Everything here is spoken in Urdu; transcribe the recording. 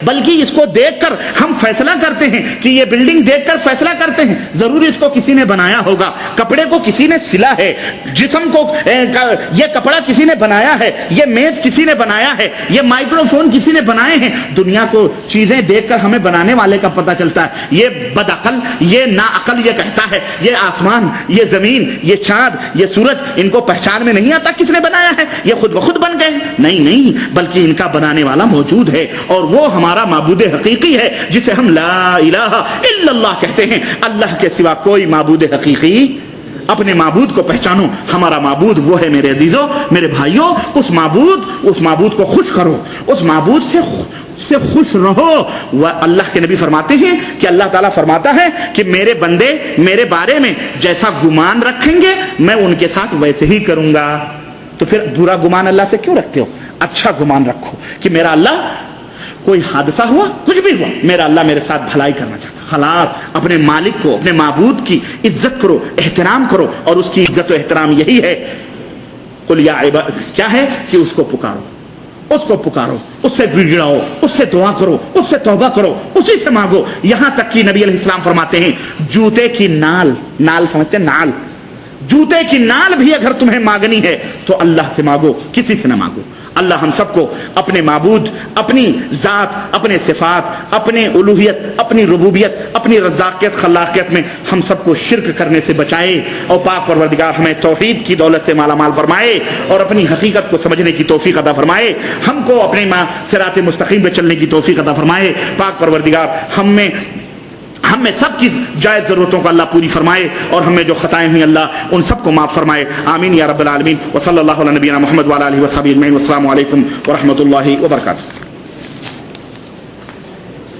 بلکہ اس کو دیکھ کر ہم فیصلہ کرتے ہیں کہ یہ بلڈنگ دیکھ کر فیصلہ کرتے ہیں ضرور اس کو کسی نے بنایا ہوگا، کپڑے کو کسی نے سلا ہے، جسم کو یہ کپڑا کسی نے بنایا ہے، یہ میز کسی نے بنایا ہے، یہ مائکرو فون کسی نے بنائے ہیں۔ دنیا کو چیزیں دیکھ کر ہمیں بنانے والے کا پتہ چلتا ہے۔ یہ بدعقل، یہ ناعقل یہ کہتا ہے یہ آسمان، یہ زمین، یہ چاند، یہ سورج ان کو پہچان میں نہیں آتا کس نے بنایا ہے، یہ خود بخود بن گئے۔ نہیں، بلکہ ان کا بنانے والا موجود ہے، اور وہ ہمارا معبود حقیقی ہے جسے ہم لا الہ الا اللہ کہتے ہیں۔ اللہ کے سوا کوئی معبود حقیقی، اپنے معبود کو پہچانو، ہمارا معبود وہ ہے میرے عزیزوں، میرے بھائیوں۔ اس معبود کو خوش کرو، اس معبود سے خوش رہو۔ اللہ کے نبی فرماتے ہیں کہ اللہ تعالیٰ فرماتا ہے کہ میرے بندے میرے بارے میں جیسا گمان رکھیں گے میں ان کے ساتھ ویسے ہی کروں گا۔ تو پھر برا گمان اللہ سے کیوں رکھتے ہو؟ اچھا گمان رکھو کہ میرا اللہ، کوئی حادثہ ہوا، کچھ بھی ہوا، میرا اللہ میرے ساتھ بھلائی کرنا چاہتا۔ خلاص اپنے مالک کو، اپنے معبود کی عزت کرو، احترام کرو، اور اس کی عزت و احترام یہی ہے قل یا عباد، کیا ہے کہ اس کو پکارو، اس سے گڑگڑاؤ، اس سے دعا کرو، اس سے توبہ کرو، اسی سے مانگو۔ یہاں تک کہ نبی علیہ السلام فرماتے ہیں جوتے کی نال سمجھتے ہیں، نال، جوتے کی نال بھی اگر تمہیں مانگنی ہے تو اللہ سے مانگو، کسی سے نہ مانگو۔ اللہ ہم سب کو اپنے معبود، اپنی ذات، اپنے صفات، اپنے الوہیت، اپنی ربوبیت، اپنی رزاقیت، خلاقیت میں ہم سب کو شرک کرنے سے بچائے، اور پاک پروردگار ہمیں توحید کی دولت سے مالا مال فرمائے، اور اپنی حقیقت کو سمجھنے کی توفیق عطا فرمائے، ہم کو اپنے صراط مستقیم پہ چلنے کی توفیق عطا فرمائے۔ پاک پروردگار ہم میں سب کی جائز ضرورتوں کو اللہ پوری فرمائے، اور ہم میں جو خطائیں ہوئی اللہ ان سب کو معاف فرمائے۔ آمین یا رب العالمین۔ وصلی اللہ علی نبینا محمد وعلی آلہ وصحبہ اجمعین۔ والسلام علیکم ورحمۃ اللہ وبرکاتہ۔